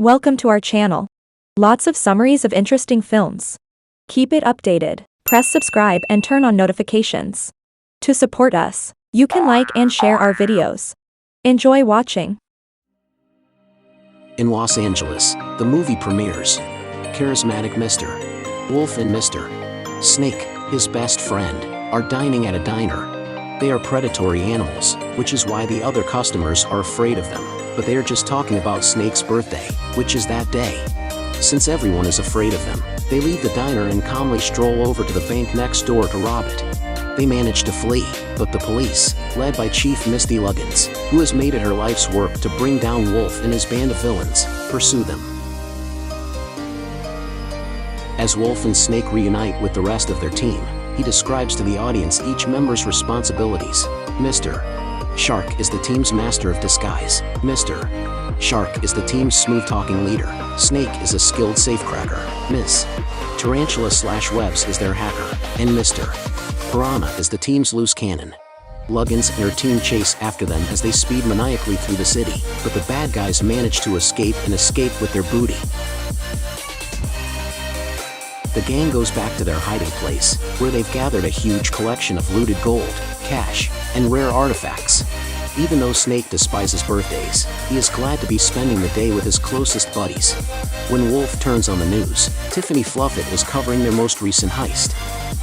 Welcome to our channel. Lots of summaries of interesting films. Keep it updated. Press subscribe and turn on notifications. To support us, you can like and share our videos. Enjoy watching. In Los Angeles, the movie premieres. Charismatic Mr. Wolf and Mr. Snake, his best friend, are dining at a diner. They are predatory animals, which is why the other customers are afraid of them, but they are just talking about Snake's birthday, which is that day. Since everyone is afraid of them, they leave the diner and calmly stroll over to the bank next door to rob it. They manage to flee, but the police, led by Chief Misty Luggins, who has made it her life's work to bring down Wolf and his band of villains, pursue them. As Wolf and Snake reunite with the rest of their team, he describes to the audience each member's responsibilities. Mr. Shark is the team's master of disguise. Mr. Shark is the team's smooth-talking leader. Snake is a skilled safecracker. Miss Tarantula/Webs is their hacker. And Mr. Piranha is the team's loose cannon. Luggins and her team chase after them as they speed maniacally through the city, but the bad guys manage to escape with their booty. The gang goes back to their hiding place, where they've gathered a huge collection of looted gold, cash, and rare artifacts. Even though Snake despises birthdays, he is glad to be spending the day with his closest buddies. When Wolf turns on the news, Tiffany Fluffit is covering their most recent heist.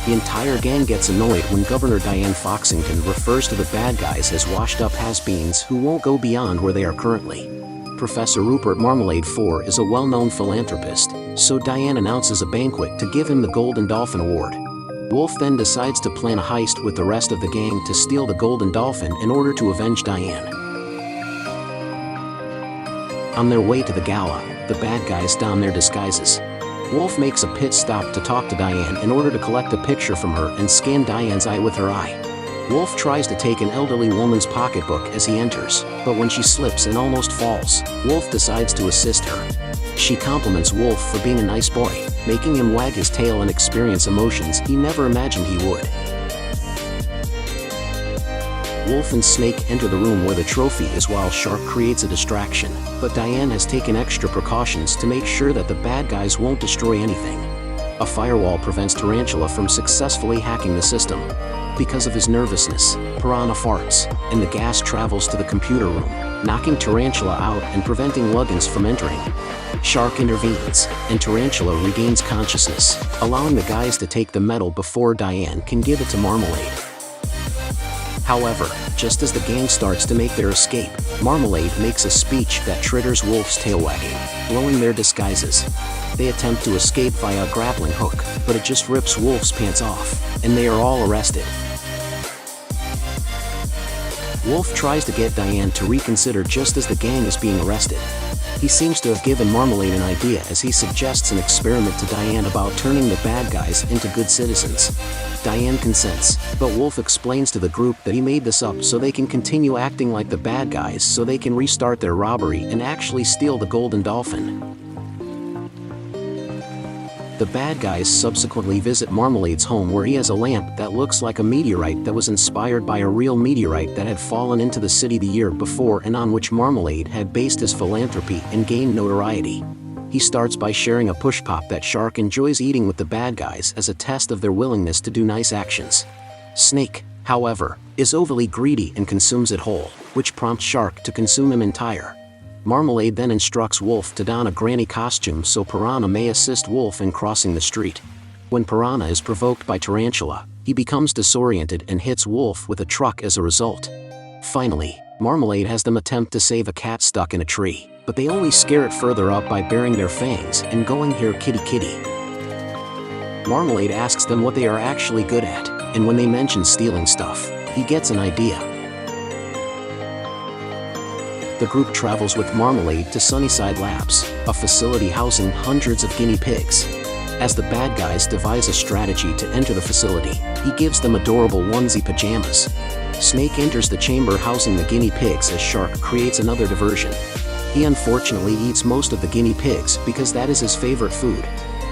The entire gang gets annoyed when Governor Diane Foxington refers to the bad guys as washed-up has-beens who won't go beyond where they are currently. Professor Rupert Marmalade IV is a well-known philanthropist, so Diane announces a banquet to give him the Golden Dolphin Award. Wolf then decides to plan a heist with the rest of the gang to steal the Golden Dolphin in order to avenge Diane. On their way to the gala, the bad guys don their disguises. Wolf makes a pit stop to talk to Diane in order to collect a picture from her and scan Diane's eye with her eye. Wolf tries to take an elderly woman's pocketbook as he enters, but when she slips and almost falls, Wolf decides to assist her. She compliments Wolf for being a nice boy, making him wag his tail and experience emotions he never imagined he would. Wolf and Snake enter the room where the trophy is while Shark creates a distraction, but Diane has taken extra precautions to make sure that the bad guys won't destroy anything. A firewall prevents Tarantula from successfully hacking the system. Because of his nervousness, Piranha farts, and the gas travels to the computer room, knocking Tarantula out and preventing Luggins from entering. Shark intervenes, and Tarantula regains consciousness, allowing the guys to take the medal before Diane can give it to Marmalade. However, just as the gang starts to make their escape, Marmalade makes a speech that triggers Wolf's tail wagging, blowing their disguises. They attempt to escape via a grappling hook, but it just rips Wolf's pants off, and they are all arrested. Wolf tries to get Diane to reconsider just as the gang is being arrested. He seems to have given Marmalade an idea as he suggests an experiment to Diane about turning the bad guys into good citizens. Diane consents, but Wolf explains to the group that he made this up so they can continue acting like the bad guys so they can restart their robbery and actually steal the Golden Dolphin. The bad guys subsequently visit Marmalade's home where he has a lamp that looks like a meteorite that was inspired by a real meteorite that had fallen into the city the year before and on which Marmalade had based his philanthropy and gained notoriety. He starts by sharing a push pop that Shark enjoys eating with the bad guys as a test of their willingness to do nice actions. Snake, however, is overly greedy and consumes it whole, which prompts Shark to consume him entire. Marmalade then instructs Wolf to don a granny costume so Piranha may assist Wolf in crossing the street. When Piranha is provoked by Tarantula, he becomes disoriented and hits Wolf with a truck as a result. Finally, Marmalade has them attempt to save a cat stuck in a tree, but they only scare it further up by baring their fangs and going "Here kitty kitty." Marmalade asks them what they are actually good at, and when they mention stealing stuff, he gets an idea. The group travels with Marmalade to Sunnyside Labs, a facility housing hundreds of guinea pigs. As the bad guys devise a strategy to enter the facility, he gives them adorable onesie pajamas. Snake enters the chamber housing the guinea pigs as Shark creates another diversion. He unfortunately eats most of the guinea pigs because that is his favorite food.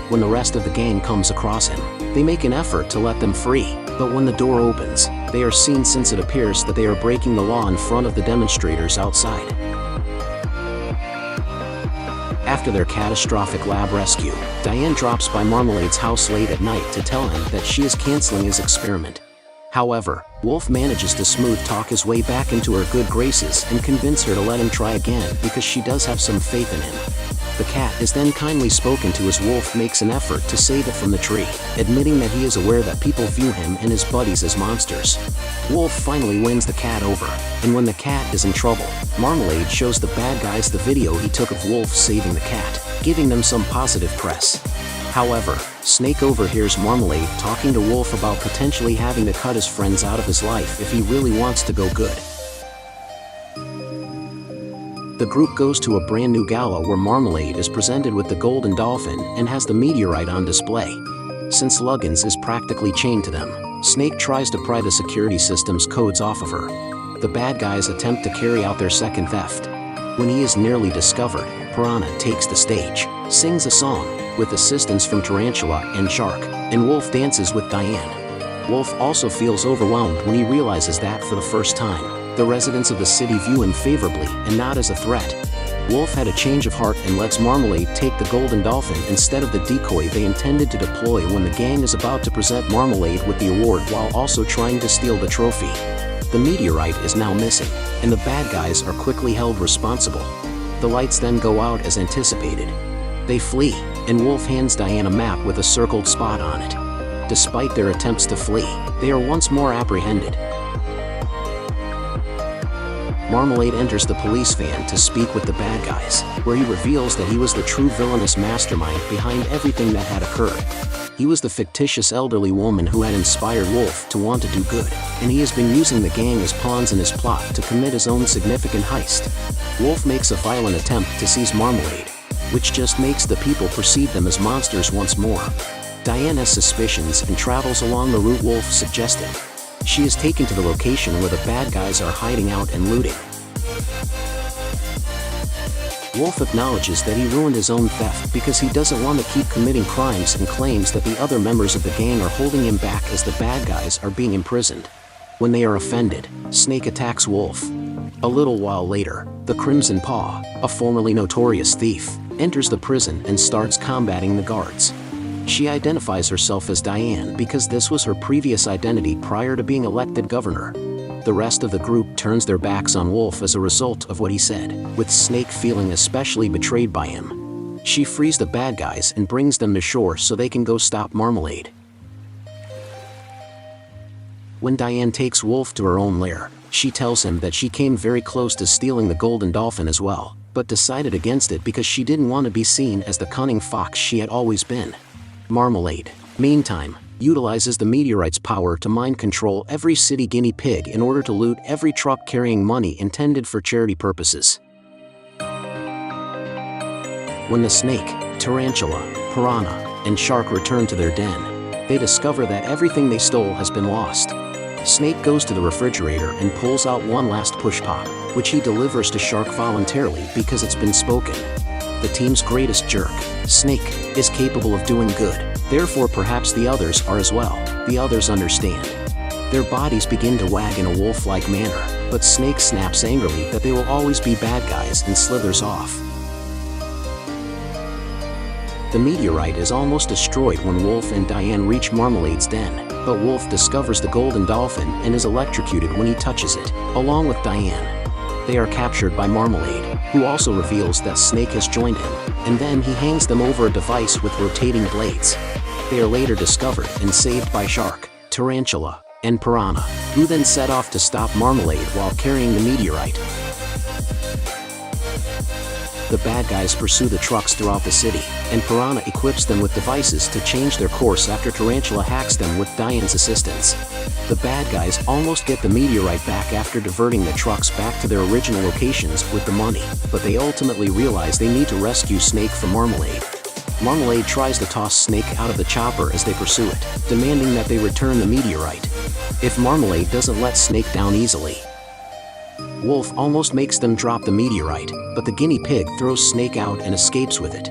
When the rest of the gang comes across him, they make an effort to let them free, but when the door opens, they are seen since it appears that they are breaking the law in front of the demonstrators outside. After their catastrophic lab rescue, Diane drops by Marmalade's house late at night to tell him that she is canceling his experiment. However, Wolf manages to smooth talk his way back into her good graces and convince her to let him try again because she does have some faith in him. The cat is then kindly spoken to as Wolf makes an effort to save it from the tree, admitting that he is aware that people view him and his buddies as monsters. Wolf finally wins the cat over, and when the cat is in trouble, Marmalade shows the bad guys the video he took of Wolf saving the cat, giving them some positive press. However, Snake overhears Marmalade talking to Wolf about potentially having to cut his friends out of his life if he really wants to go good. The group goes to a brand new gala where Marmalade is presented with the golden dolphin and has the meteorite on display. Since Luggins is practically chained to them, Snake tries to pry the security system's codes off of her. The bad guys attempt to carry out their second theft. When he is nearly discovered, Piranha takes the stage, sings a song, with assistance from Tarantula and Shark, and Wolf dances with Diane. Wolf also feels overwhelmed when he realizes that for the first time, the residents of the city view him favorably and not as a threat. Wolf had a change of heart and lets Marmalade take the golden dolphin instead of the decoy they intended to deploy when the gang is about to present Marmalade with the award while also trying to steal the trophy. The meteorite is now missing, and the bad guys are quickly held responsible. The lights then go out as anticipated. They flee, and Wolf hands Diane a map with a circled spot on it. Despite their attempts to flee, they are once more apprehended. Marmalade enters the police van to speak with the bad guys, where he reveals that he was the true villainous mastermind behind everything that had occurred. He was the fictitious elderly woman who had inspired Wolf to want to do good, and he has been using the gang as pawns in his plot to commit his own significant heist. Wolf makes a violent attempt to seize Marmalade, which just makes the people perceive them as monsters once more. Diane has suspicions and travels along the route Wolf suggested. She is taken to the location where the bad guys are hiding out and looting. Wolf acknowledges that he ruined his own theft because he doesn't want to keep committing crimes and claims that the other members of the gang are holding him back as the bad guys are being imprisoned. When they are offended, Snake attacks Wolf. A little while later, the Crimson Paw, a formerly notorious thief, enters the prison and starts combating the guards. She identifies herself as Diane because this was her previous identity prior to being elected governor. The rest of the group turns their backs on Wolf as a result of what he said, with Snake feeling especially betrayed by him. She frees the bad guys and brings them to shore so they can go stop Marmalade. When Diane takes Wolf to her own lair, she tells him that she came very close to stealing the golden dolphin as well, but decided against it because she didn't want to be seen as the cunning fox she had always been. Marmalade, meantime, utilizes the meteorite's power to mind control every city guinea pig in order to loot every truck carrying money intended for charity purposes. When the snake, tarantula, piranha, and shark return to their den, they discover that everything they stole has been lost. Snake goes to the refrigerator and pulls out one last push pop, which he delivers to Shark voluntarily because it's been spoken. The team's greatest jerk, Snake, is capable of doing good, therefore perhaps the others are as well. The others understand. Their bodies begin to wag in a wolf-like manner, but Snake snaps angrily that they will always be bad guys and slithers off. The meteorite is almost destroyed when Wolf and Diane reach Marmalade's den, but Wolf discovers the golden dolphin and is electrocuted when he touches it, along with Diane. They are captured by Marmalade, who also reveals that Snake has joined him, and then he hangs them over a device with rotating blades. They are later discovered and saved by Shark, Tarantula, and Piranha, who then set off to stop Marmalade while carrying the meteorite. The bad guys pursue the trucks throughout the city, and Piranha equips them with devices to change their course after Tarantula hacks them with Diane's assistance. The bad guys almost get the meteorite back after diverting the trucks back to their original locations with the money, but they ultimately realize they need to rescue Snake from Marmalade. Marmalade tries to toss Snake out of the chopper as they pursue it, demanding that they return the meteorite. If Marmalade doesn't let Snake down easily, Wolf almost makes them drop the meteorite, but the guinea pig throws Snake out and escapes with it.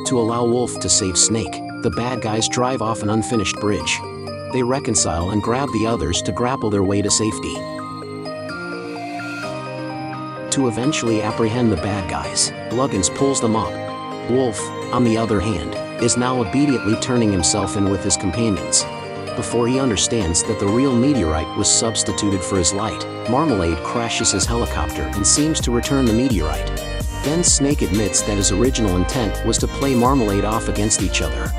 To allow Wolf to save Snake, the bad guys drive off an unfinished bridge. They reconcile and grab the others to grapple their way to safety. To eventually apprehend the bad guys, Luggins pulls them up. Wolf, on the other hand, is now obediently turning himself in with his companions. Before he understands that the real meteorite was substituted for his light, Marmalade crashes his helicopter and seems to return the meteorite. Then Snake admits that his original intent was to play Marmalade off against each other.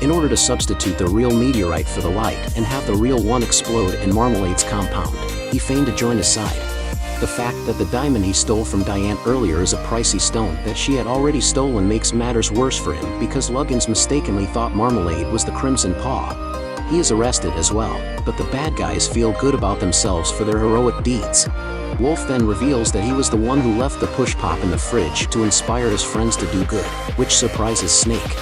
In order to substitute the real meteorite for the light and have the real one explode in Marmalade's compound, he feigned to join his side. The fact that the diamond he stole from Diane earlier is a pricey stone that she had already stolen makes matters worse for him because Luggins mistakenly thought Marmalade was the Crimson Paw. He is arrested as well, but the bad guys feel good about themselves for their heroic deeds. Wolf then reveals that he was the one who left the push pop in the fridge to inspire his friends to do good, which surprises Snake.